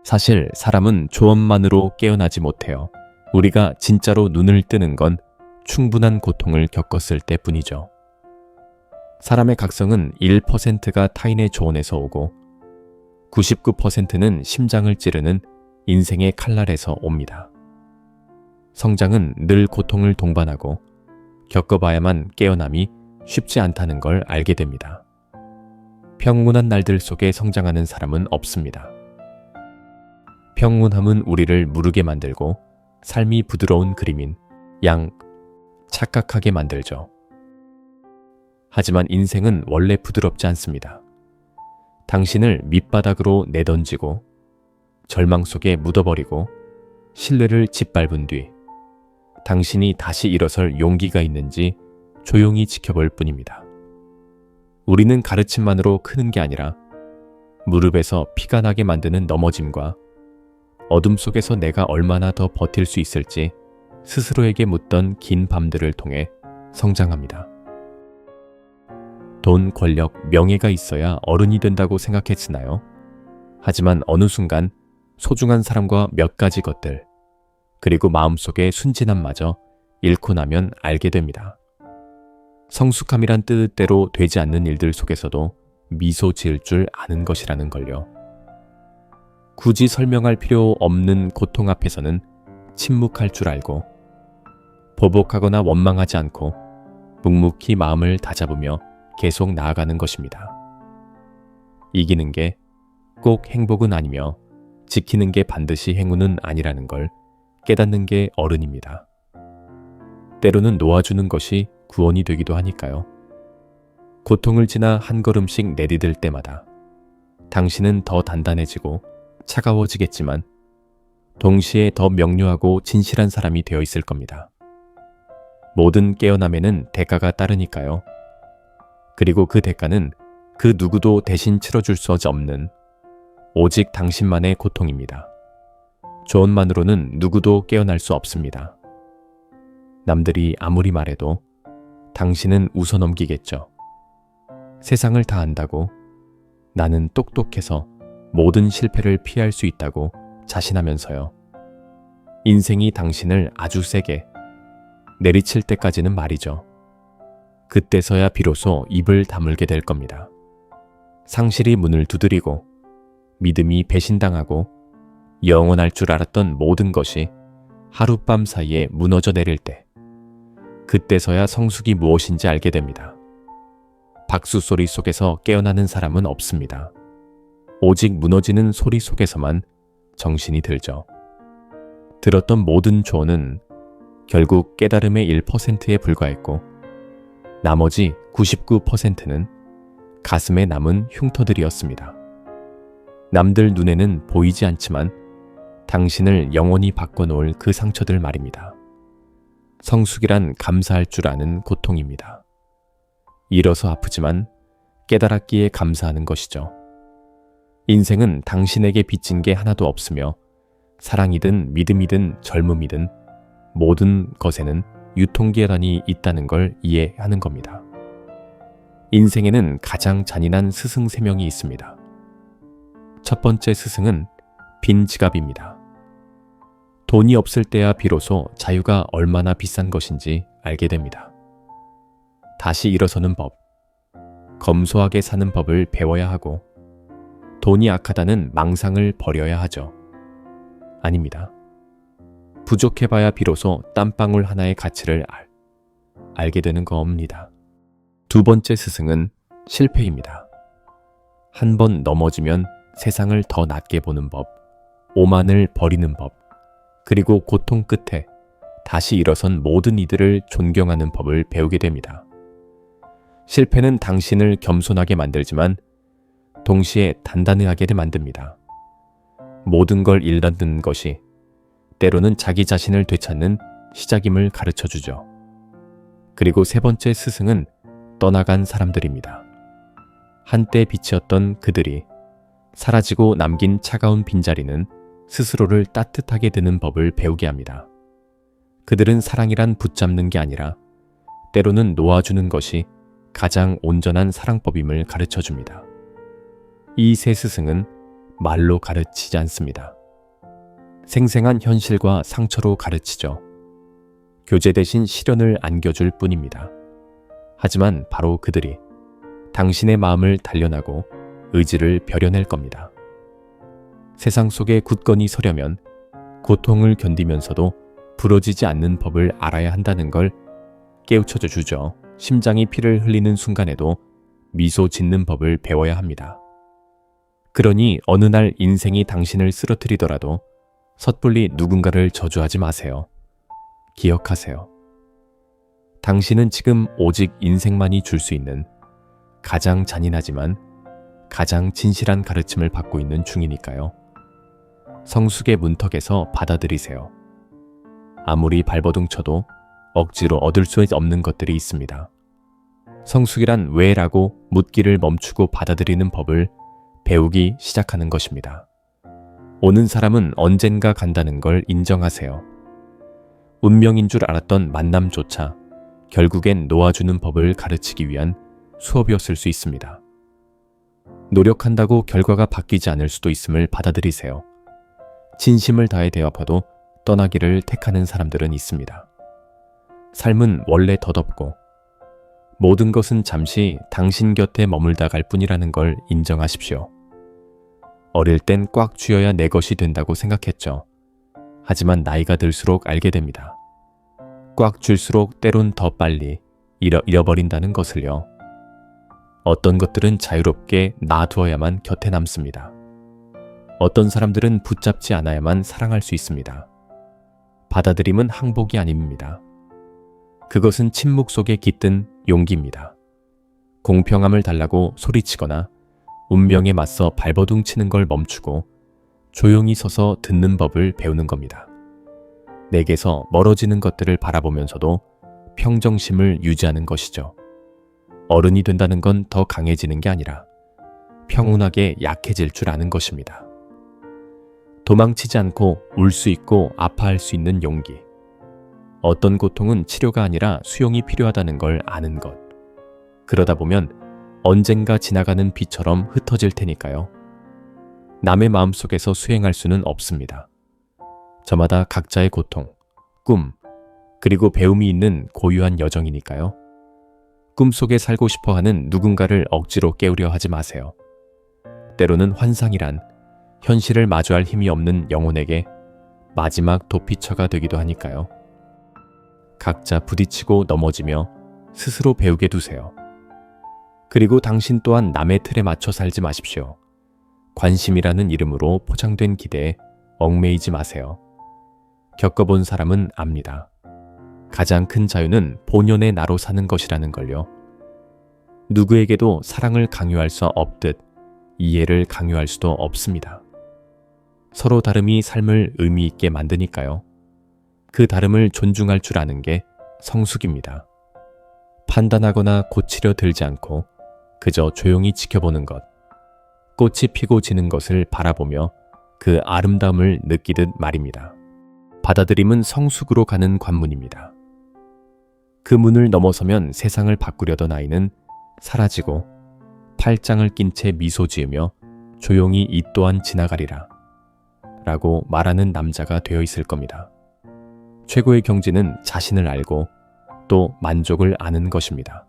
사실 사람은 조언만으로 깨어나지 못해요. 우리가 진짜로 눈을 뜨는 건 충분한 고통을 겪었을 때뿐이죠. 사람의 각성은 1%가 타인의 조언에서 오고 99%는 심장을 찌르는 인생의 칼날에서 옵니다. 성장은 늘 고통을 동반하고 겪어봐야만 깨어남이 쉽지 않다는 걸 알게 됩니다. 평온한 날들 속에 성장하는 사람은 없습니다. 평온함은 우리를 무르게 만들고 삶이 부드러운 그림인 양 착각하게 만들죠. 하지만 인생은 원래 부드럽지 않습니다. 당신을 밑바닥으로 내던지고 절망 속에 묻어버리고 신뢰를 짓밟은 뒤 당신이 다시 일어설 용기가 있는지 조용히 지켜볼 뿐입니다. 우리는 가르침만으로 크는 게 아니라 무릎에서 피가 나게 만드는 넘어짐과 어둠 속에서 내가 얼마나 더 버틸 수 있을지 스스로에게 묻던 긴 밤들을 통해 성장합니다. 돈, 권력, 명예가 있어야 어른이 된다고 생각했으나요? 하지만 어느 순간 소중한 사람과 몇 가지 것들, 그리고 마음속의 순진함마저 잃고 나면 알게 됩니다. 성숙함이란 뜻대로 되지 않는 일들 속에서도 미소 지을 줄 아는 것이라는 걸요. 굳이 설명할 필요 없는 고통 앞에서는 침묵할 줄 알고 보복하거나 원망하지 않고 묵묵히 마음을 다잡으며 계속 나아가는 것입니다. 이기는 게 꼭 행복은 아니며 지키는 게 반드시 행운은 아니라는 걸 깨닫는 게 어른입니다. 때로는 놓아주는 것이 구원이 되기도 하니까요. 고통을 지나 한 걸음씩 내디딜 때마다 당신은 더 단단해지고 차가워지겠지만 동시에 더 명료하고 진실한 사람이 되어 있을 겁니다. 모든 깨어남에는 대가가 따르니까요. 그리고 그 대가는 그 누구도 대신 치러줄 수 없는 오직 당신만의 고통입니다. 조언만으로는 누구도 깨어날 수 없습니다. 남들이 아무리 말해도 당신은 웃어넘기겠죠. 세상을 다 안다고 나는 똑똑해서 모든 실패를 피할 수 있다고 자신하면서요. 인생이 당신을 아주 세게 내리칠 때까지는 말이죠. 그때서야 비로소 입을 다물게 될 겁니다. 상실이 문을 두드리고 믿음이 배신당하고 영원할 줄 알았던 모든 것이 하룻밤 사이에 무너져 내릴 때 그때서야 성숙이 무엇인지 알게 됩니다. 박수 소리 속에서 깨어나는 사람은 없습니다. 오직 무너지는 소리 속에서만 정신이 들죠. 들었던 모든 조언은 결국 깨달음의 1%에 불과했고 나머지 99%는 가슴에 남은 흉터들이었습니다. 남들 눈에는 보이지 않지만 당신을 영원히 바꿔놓을 그 상처들 말입니다. 성숙이란 감사할 줄 아는 고통입니다. 잃어서 아프지만 깨달았기에 감사하는 것이죠. 인생은 당신에게 빚진 게 하나도 없으며 사랑이든 믿음이든 젊음이든 모든 것에는 유통기한이 있다는 걸 이해하는 겁니다. 인생에는 가장 잔인한 스승 3명이 있습니다. 첫 번째 스승은 빈 지갑입니다. 돈이 없을 때야 비로소 자유가 얼마나 비싼 것인지 알게 됩니다. 다시 일어서는 법, 검소하게 사는 법을 배워야 하고 돈이 악하다는 망상을 버려야 하죠. 아닙니다. 부족해봐야 비로소 땀방울 하나의 가치를 알게 되는 겁니다. 두 번째 스승은 실패입니다. 한 번 넘어지면 세상을 더 낮게 보는 법, 오만을 버리는 법, 그리고 고통 끝에 다시 일어선 모든 이들을 존경하는 법을 배우게 됩니다. 실패는 당신을 겸손하게 만들지만 동시에 단단하게 만듭니다. 모든 걸 잃는 것이 때로는 자기 자신을 되찾는 시작임을 가르쳐주죠. 그리고 세 번째 스승은 떠나간 사람들입니다. 한때 빛이었던 그들이 사라지고 남긴 차가운 빈자리는 스스로를 따뜻하게 드는 법을 배우게 합니다. 그들은 사랑이란 붙잡는 게 아니라 때로는 놓아주는 것이 가장 온전한 사랑법임을 가르쳐줍니다. 이 세 스승은 말로 가르치지 않습니다. 생생한 현실과 상처로 가르치죠. 교재 대신 시련을 안겨줄 뿐입니다. 하지만 바로 그들이 당신의 마음을 단련하고 의지를 벼려낼 겁니다. 세상 속에 굳건히 서려면 고통을 견디면서도 부러지지 않는 법을 알아야 한다는 걸 깨우쳐 주죠. 심장이 피를 흘리는 순간에도 미소 짓는 법을 배워야 합니다. 그러니 어느 날 인생이 당신을 쓰러뜨리더라도 섣불리 누군가를 저주하지 마세요. 기억하세요. 당신은 지금 오직 인생만이 줄 수 있는 가장 잔인하지만 가장 진실한 가르침을 받고 있는 중이니까요. 성숙의 문턱에서 받아들이세요. 아무리 발버둥 쳐도 억지로 얻을 수 없는 것들이 있습니다. 성숙이란 왜라고 묻기를 멈추고 받아들이는 법을 배우기 시작하는 것입니다. 오는 사람은 언젠가 간다는 걸 인정하세요. 운명인 줄 알았던 만남조차 결국엔 놓아주는 법을 가르치기 위한 수업이었을 수 있습니다. 노력한다고 결과가 바뀌지 않을 수도 있음을 받아들이세요. 진심을 다해 대화해도 떠나기를 택하는 사람들은 있습니다. 삶은 원래 덧없고 모든 것은 잠시 당신 곁에 머물다 갈 뿐이라는 걸 인정하십시오. 어릴 땐 꽉 쥐어야 내 것이 된다고 생각했죠. 하지만 나이가 들수록 알게 됩니다. 꽉 쥘수록 때론 더 빨리 잃어버린다는 것을요. 어떤 것들은 자유롭게 놔두어야만 곁에 남습니다. 어떤 사람들은 붙잡지 않아야만 사랑할 수 있습니다. 받아들임은 항복이 아닙니다. 그것은 침묵 속에 깃든 용기입니다. 공평함을 달라고 소리치거나 운명에 맞서 발버둥 치는 걸 멈추고 조용히 서서 듣는 법을 배우는 겁니다. 내게서 멀어지는 것들을 바라보면서도 평정심을 유지하는 것이죠. 어른이 된다는 건 더 강해지는 게 아니라 평온하게 약해질 줄 아는 것입니다. 도망치지 않고 울 수 있고 아파할 수 있는 용기. 어떤 고통은 치료가 아니라 수용이 필요하다는 걸 아는 것. 그러다 보면 언젠가 지나가는 비처럼 흩어질 테니까요. 남의 마음속에서 수행할 수는 없습니다. 저마다 각자의 고통, 꿈, 그리고 배움이 있는 고유한 여정이니까요. 꿈속에 살고 싶어하는 누군가를 억지로 깨우려 하지 마세요. 때로는 환상이란 현실을 마주할 힘이 없는 영혼에게 마지막 도피처가 되기도 하니까요. 각자 부딪히고 넘어지며 스스로 배우게 두세요. 그리고 당신 또한 남의 틀에 맞춰 살지 마십시오. 관심이라는 이름으로 포장된 기대에 얽매이지 마세요. 겪어본 사람은 압니다. 가장 큰 자유는 본연의 나로 사는 것이라는 걸요. 누구에게도 사랑을 강요할 수 없듯 이해를 강요할 수도 없습니다. 서로 다름이 삶을 의미 있게 만드니까요. 그 다름을 존중할 줄 아는 게 성숙입니다. 판단하거나 고치려 들지 않고 그저 조용히 지켜보는 것. 꽃이 피고 지는 것을 바라보며 그 아름다움을 느끼듯 말입니다. 받아들임은 성숙으로 가는 관문입니다. 그 문을 넘어서면 세상을 바꾸려던 아이는 사라지고 팔짱을 낀 채 미소 지으며 조용히 이 또한 지나가리라 라고 말하는 남자가 되어 있을 겁니다. 최고의 경지는 자신을 알고 또 만족을 아는 것입니다.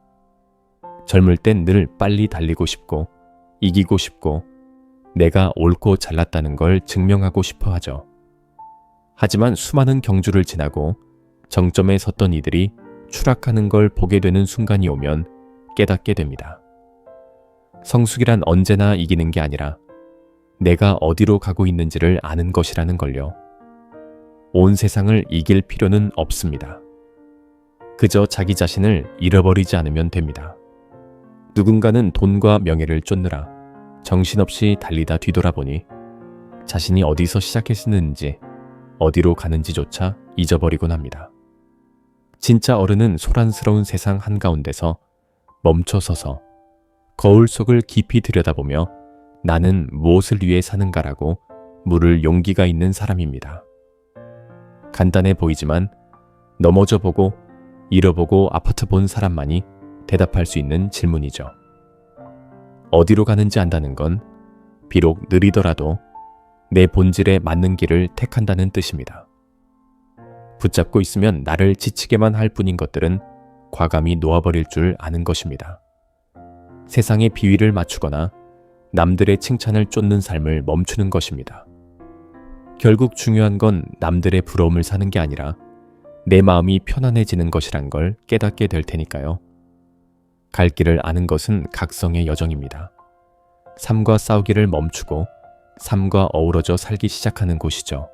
젊을 땐 늘 빨리 달리고 싶고 이기고 싶고 내가 옳고 잘났다는 걸 증명하고 싶어 하죠. 하지만 수많은 경주를 지나고 정점에 섰던 이들이 추락하는 걸 보게 되는 순간이 오면 깨닫게 됩니다. 성숙이란 언제나 이기는 게 아니라 내가 어디로 가고 있는지를 아는 것이라는 걸요. 온 세상을 이길 필요는 없습니다. 그저 자기 자신을 잃어버리지 않으면 됩니다. 누군가는 돈과 명예를 쫓느라 정신없이 달리다 뒤돌아보니 자신이 어디서 시작했는지 어디로 가는지조차 잊어버리곤 합니다. 진짜 어른은 소란스러운 세상 한가운데서 멈춰서서 거울 속을 깊이 들여다보며 나는 무엇을 위해 사는가라고 물을 용기가 있는 사람입니다. 간단해 보이지만 넘어져 보고 잃어보고 아파트 본 사람만이 대답할 수 있는 질문이죠. 어디로 가는지 안다는 건 비록 느리더라도 내 본질에 맞는 길을 택한다는 뜻입니다. 붙잡고 있으면 나를 지치게만 할 뿐인 것들은 과감히 놓아버릴 줄 아는 것입니다. 세상의 비위를 맞추거나 남들의 칭찬을 쫓는 삶을 멈추는 것입니다. 결국 중요한 건 남들의 부러움을 사는 게 아니라 내 마음이 편안해지는 것이란 걸 깨닫게 될 테니까요. 갈 길을 아는 것은 각성의 여정입니다. 삶과 싸우기를 멈추고 삶과 어우러져 살기 시작하는 곳이죠.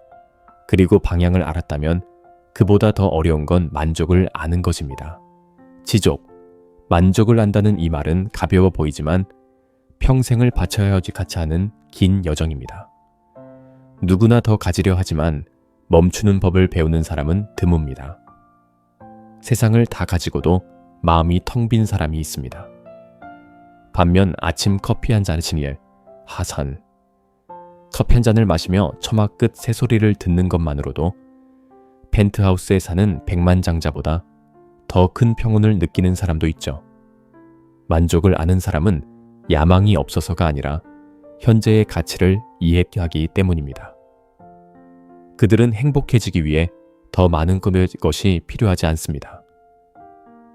그리고 방향을 알았다면 그보다 더 어려운 건 만족을 아는 것입니다. 지족, 만족을 안다는 이 말은 가벼워 보이지만 평생을 바쳐야 같이 하는 긴 여정입니다. 누구나 더 가지려 하지만 멈추는 법을 배우는 사람은 드뭅니다. 세상을 다 가지고도 마음이 텅 빈 사람이 있습니다. 반면 아침 커피 한 잔을 하산. 커피 한 잔을 마시며 처마 끝 새소리를 듣는 것만으로도 펜트하우스에 사는 백만장자보다 더 큰 평온을 느끼는 사람도 있죠. 만족을 아는 사람은 야망이 없어서가 아니라 현재의 가치를 이해하기 때문입니다. 그들은 행복해지기 위해 더 많은 것이 필요하지 않습니다.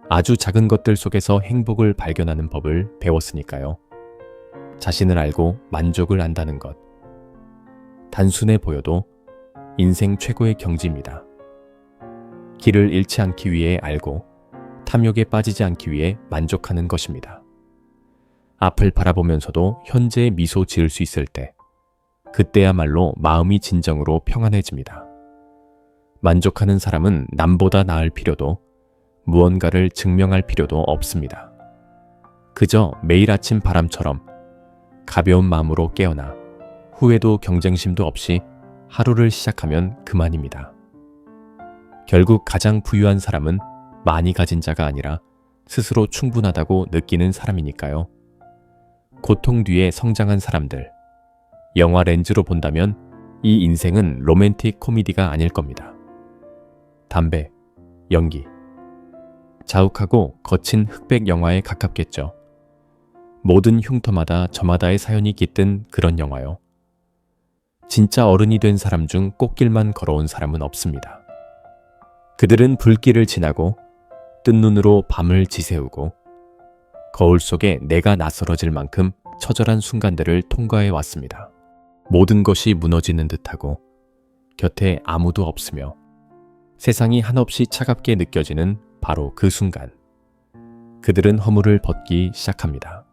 아주 작은 것들 속에서 행복을 발견하는 법을 배웠으니까요. 자신을 알고 만족을 안다는 것. 단순해 보여도 인생 최고의 경지입니다. 길을 잃지 않기 위해 알고 탐욕에 빠지지 않기 위해 만족하는 것입니다. 앞을 바라보면서도 현재의 미소 지을 수 있을 때 그때야말로 마음이 진정으로 평안해집니다. 만족하는 사람은 남보다 나을 필요도 무언가를 증명할 필요도 없습니다. 그저 매일 아침 바람처럼 가벼운 마음으로 깨어나 후회도 경쟁심도 없이 하루를 시작하면 그만입니다. 결국 가장 부유한 사람은 많이 가진 자가 아니라 스스로 충분하다고 느끼는 사람이니까요. 고통 뒤에 성장한 사람들, 영화 렌즈로 본다면 이 인생은 로맨틱 코미디가 아닐 겁니다. 담배, 연기, 자욱하고 거친 흑백 영화에 가깝겠죠. 모든 흉터마다 저마다의 사연이 깃든 그런 영화요. 진짜 어른이 된 사람 중 꽃길만 걸어온 사람은 없습니다. 그들은 불길을 지나고 뜬 눈으로 밤을 지새우고 거울 속에 내가 낯설어질 만큼 처절한 순간들을 통과해 왔습니다. 모든 것이 무너지는 듯하고 곁에 아무도 없으며 세상이 한없이 차갑게 느껴지는 바로 그 순간 그들은 허물을 벗기 시작합니다.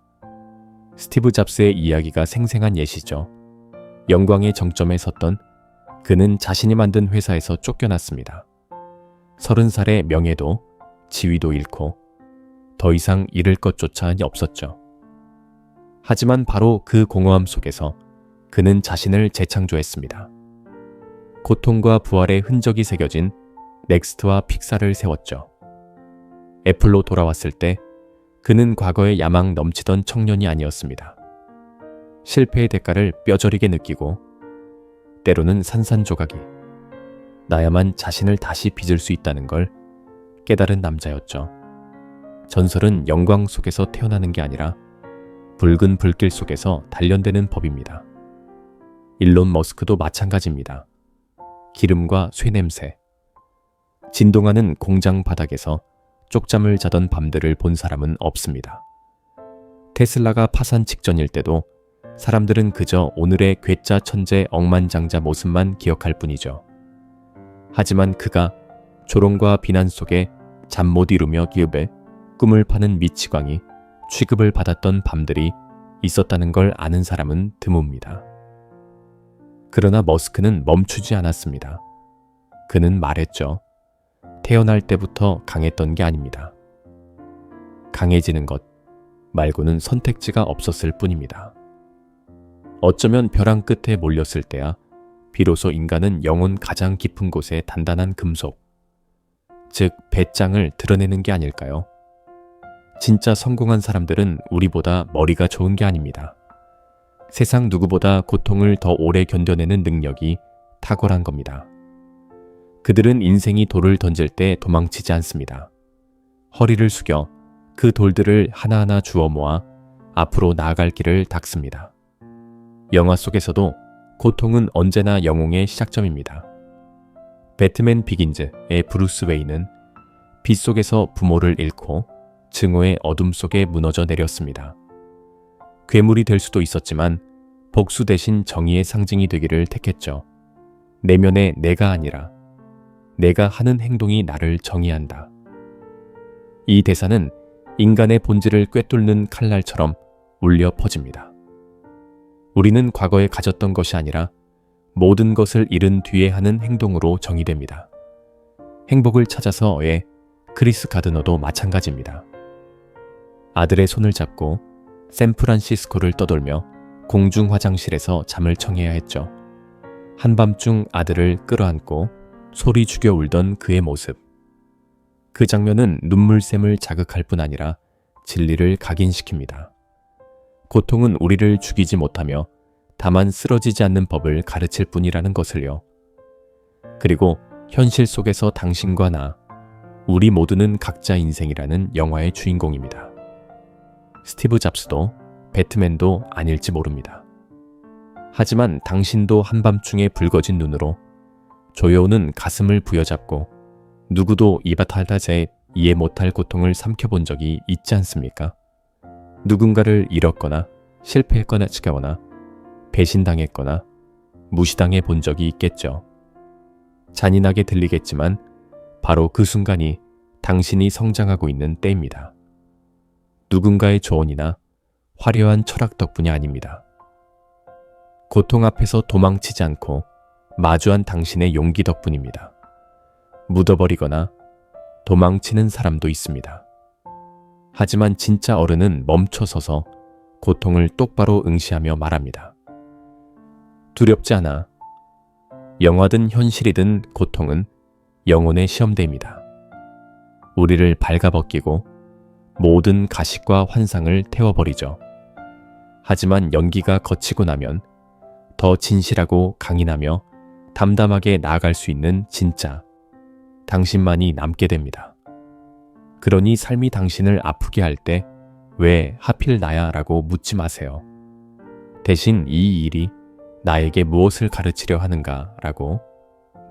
스티브 잡스의 이야기가 생생한 예시죠. 영광의 정점에 섰던 그는 자신이 만든 회사에서 쫓겨났습니다. 30살의 명예도 지위도 잃고 더 이상 잃을 것조차 없었죠. 하지만 바로 그 공허함 속에서 그는 자신을 재창조했습니다. 고통과 부활의 흔적이 새겨진 넥스트와 픽사를 세웠죠. 애플로 돌아왔을 때 그는 과거에 야망 넘치던 청년이 아니었습니다. 실패의 대가를 뼈저리게 느끼고 때로는 산산조각이 나야만 자신을 다시 빚을 수 있다는 걸 깨달은 남자였죠. 전설은 영광 속에서 태어나는 게 아니라 붉은 불길 속에서 단련되는 법입니다. 일론 머스크도 마찬가지입니다. 기름과 쇠냄새, 진동하는 공장 바닥에서 쪽잠을 자던 밤들을 본 사람은 없습니다. 테슬라가 파산 직전일 때도 사람들은 그저 오늘의 괴짜 천재 억만장자 모습만 기억할 뿐이죠. 하지만 그가 조롱과 비난 속에 잠 못 이루며 기업에 꿈을 파는 미치광이 취급을 받았던 밤들이 있었다는 걸 아는 사람은 드뭅니다. 그러나 머스크는 멈추지 않았습니다. 그는 말했죠. 태어날 때부터 강했던 게 아닙니다. 강해지는 것 말고는 선택지가 없었을 뿐입니다. 어쩌면 벼랑 끝에 몰렸을 때야 비로소 인간은 영혼 가장 깊은 곳에 단단한 금속, 즉 배짱을 드러내는 게 아닐까요? 진짜 성공한 사람들은 우리보다 머리가 좋은 게 아닙니다. 세상 누구보다 고통을 더 오래 견뎌내는 능력이 탁월한 겁니다. 그들은 인생이 돌을 던질 때 도망치지 않습니다. 허리를 숙여 그 돌들을 하나하나 주워 모아 앞으로 나아갈 길을 닦습니다. 영화 속에서도 고통은 언제나 영웅의 시작점입니다. 배트맨 비긴즈의 브루스 웨인은 빛 속에서 부모를 잃고 증오의 어둠 속에 무너져 내렸습니다. 괴물이 될 수도 있었지만 복수 대신 정의의 상징이 되기를 택했죠. 내면의 내가 아니라 내가 하는 행동이 나를 정의한다. 이 대사는 인간의 본질을 꿰뚫는 칼날처럼 울려 퍼집니다. 우리는 과거에 가졌던 것이 아니라 모든 것을 잃은 뒤에 하는 행동으로 정의됩니다. 행복을 찾아서의 크리스 가드너도 마찬가지입니다. 아들의 손을 잡고 샌프란시스코를 떠돌며 공중 화장실에서 잠을 청해야 했죠. 한밤중 아들을 끌어안고 소리 죽여 울던 그의 모습. 그 장면은 눈물샘을 자극할 뿐 아니라 진리를 각인시킵니다. 고통은 우리를 죽이지 못하며 다만 쓰러지지 않는 법을 가르칠 뿐이라는 것을요. 그리고 현실 속에서 당신과 나, 우리 모두는 각자 인생이라는 영화의 주인공입니다. 스티브 잡스도 배트맨도 아닐지 모릅니다. 하지만 당신도 한밤중에 붉어진 눈으로 조여오는 가슴을 부여잡고 누구도 이바탈다제 이해 못할 고통을 삼켜본 적이 있지 않습니까? 누군가를 잃었거나 실패했거나 배신당했거나 무시당해 본 적이 있겠죠. 잔인하게 들리겠지만 바로 그 순간이 당신이 성장하고 있는 때입니다. 누군가의 조언이나 화려한 철학 덕분이 아닙니다. 고통 앞에서 도망치지 않고 마주한 당신의 용기 덕분입니다. 묻어버리거나 도망치는 사람도 있습니다. 하지만 진짜 어른은 멈춰서서 고통을 똑바로 응시하며 말합니다. 두렵지 않아. 영화든 현실이든 고통은 영혼의 시험대입니다. 우리를 발가벗기고 모든 가식과 환상을 태워버리죠. 하지만 연기가 거치고 나면 더 진실하고 강인하며 담담하게 나아갈 수 있는 진짜 당신만이 남게 됩니다. 그러니 삶이 당신을 아프게 할 때 왜 하필 나야 라고 묻지 마세요. 대신 이 일이 나에게 무엇을 가르치려 하는가 라고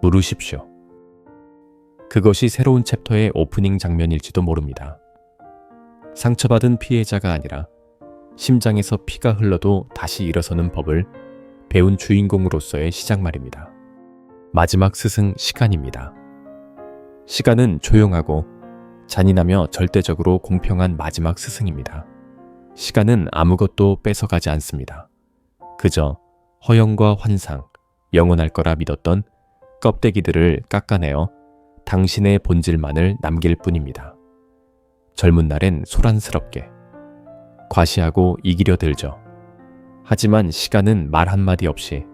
물으십시오. 그것이 새로운 챕터의 오프닝 장면일지도 모릅니다. 상처받은 피해자가 아니라 심장에서 피가 흘러도 다시 일어서는 법을 배운 주인공으로서의 시작 말입니다. 마지막 스승 시간입니다. 시간은 조용하고 잔인하며 절대적으로 공평한 마지막 스승입니다. 시간은 아무것도 뺏어가지 않습니다. 그저 허영과 환상, 영원할 거라 믿었던 껍데기들을 깎아내어 당신의 본질만을 남길 뿐입니다. 젊은 날엔 소란스럽게, 과시하고 이기려 들죠. 하지만 시간은 말 한마디 없이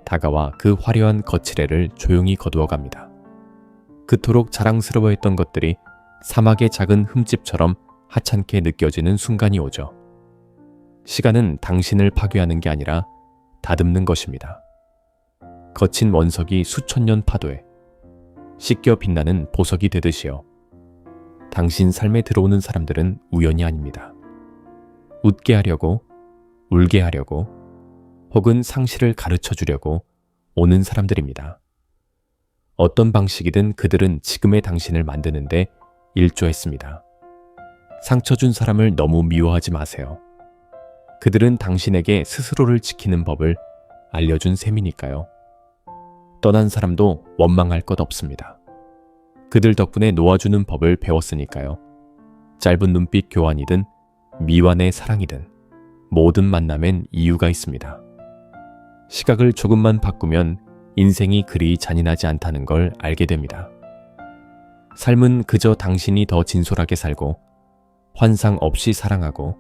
다가와 그 화려한 거칠애를 조용히 거두어갑니다. 그토록 자랑스러워했던 것들이 사막의 작은 흠집처럼 하찮게 느껴지는 순간이 오죠. 시간은 당신을 파괴하는 게 아니라 다듬는 것입니다. 거친 원석이 수천 년 파도에 씻겨 빛나는 보석이 되듯이요. 당신 삶에 들어오는 사람들은 우연이 아닙니다. 웃게 하려고, 울게 하려고, 혹은 상실을 가르쳐 주려고 오는 사람들입니다. 어떤 방식이든 그들은 지금의 당신을 만드는데 일조했습니다. 상처 준 사람을 너무 미워하지 마세요. 그들은 당신에게 스스로를 지키는 법을 알려준 셈이니까요. 떠난 사람도 원망할 것 없습니다. 그들 덕분에 놓아주는 법을 배웠으니까요. 짧은 눈빛 교환이든 미완의 사랑이든 모든 만남엔 이유가 있습니다. 시각을 조금만 바꾸면 인생이 그리 잔인하지 않다는 걸 알게 됩니다. 삶은 그저 당신이 더 진솔하게 살고 환상 없이 사랑하고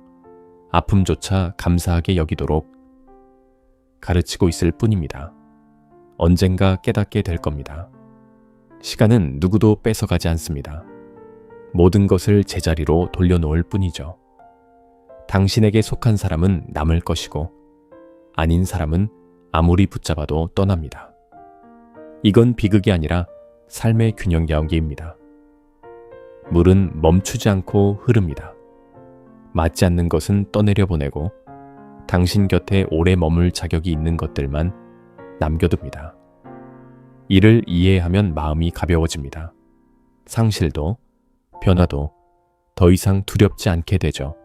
아픔조차 감사하게 여기도록 가르치고 있을 뿐입니다. 언젠가 깨닫게 될 겁니다. 시간은 누구도 뺏어가지 않습니다. 모든 것을 제자리로 돌려놓을 뿐이죠. 당신에게 속한 사람은 남을 것이고 아닌 사람은 아무리 붙잡아도 떠납니다. 이건 비극이 아니라 삶의 균형 연기입니다. 물은 멈추지 않고 흐릅니다. 맞지 않는 것은 떠내려 보내고 당신 곁에 오래 머물 자격이 있는 것들만 남겨둡니다. 이를 이해하면 마음이 가벼워집니다. 상실도, 변화도 더 이상 두렵지 않게 되죠.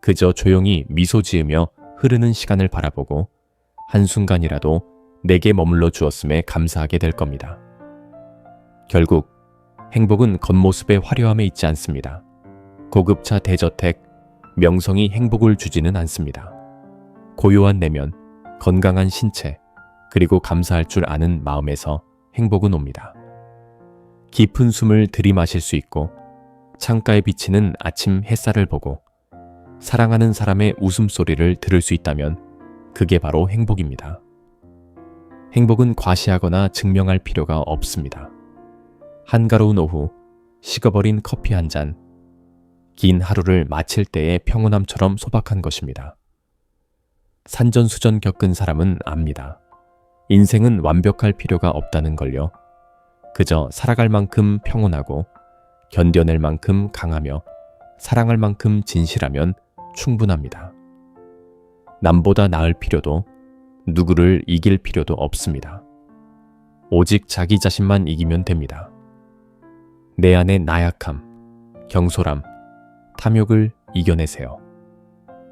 그저 조용히 미소 지으며 흐르는 시간을 바라보고 한순간이라도 내게 머물러 주었음에 감사하게 될 겁니다. 결국 행복은 겉모습의 화려함에 있지 않습니다. 고급차 대저택, 명성이 행복을 주지는 않습니다. 고요한 내면, 건강한 신체, 그리고 감사할 줄 아는 마음에서 행복은 옵니다. 깊은 숨을 들이마실 수 있고 창가에 비치는 아침 햇살을 보고 사랑하는 사람의 웃음소리를 들을 수 있다면 그게 바로 행복입니다. 행복은 과시하거나 증명할 필요가 없습니다. 한가로운 오후, 식어버린 커피 한 잔, 긴 하루를 마칠 때의 평온함처럼 소박한 것입니다. 산전수전 겪은 사람은 압니다. 인생은 완벽할 필요가 없다는 걸요. 그저 살아갈 만큼 평온하고 견뎌낼 만큼 강하며 사랑할 만큼 진실하면 충분합니다. 남보다 나을 필요도 누구를 이길 필요도 없습니다. 오직 자기 자신만 이기면 됩니다. 내 안의 나약함, 경솔함, 탐욕을 이겨내세요.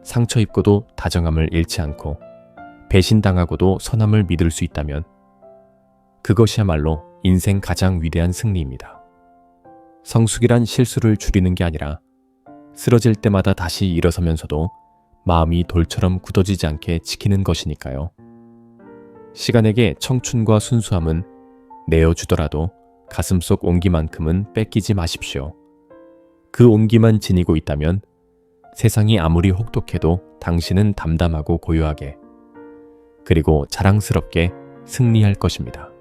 상처 입고도 다정함을 잃지 않고 배신당하고도 선함을 믿을 수 있다면 그것이야말로 인생 가장 위대한 승리입니다. 성숙이란 실수를 줄이는 게 아니라 쓰러질 때마다 다시 일어서면서도 마음이 돌처럼 굳어지지 않게 지키는 것이니까요. 시간에게 청춘과 순수함은 내어주더라도 가슴속 온기만큼은 뺏기지 마십시오. 그 온기만 지니고 있다면 세상이 아무리 혹독해도 당신은 담담하고 고요하게 그리고 자랑스럽게 승리할 것입니다.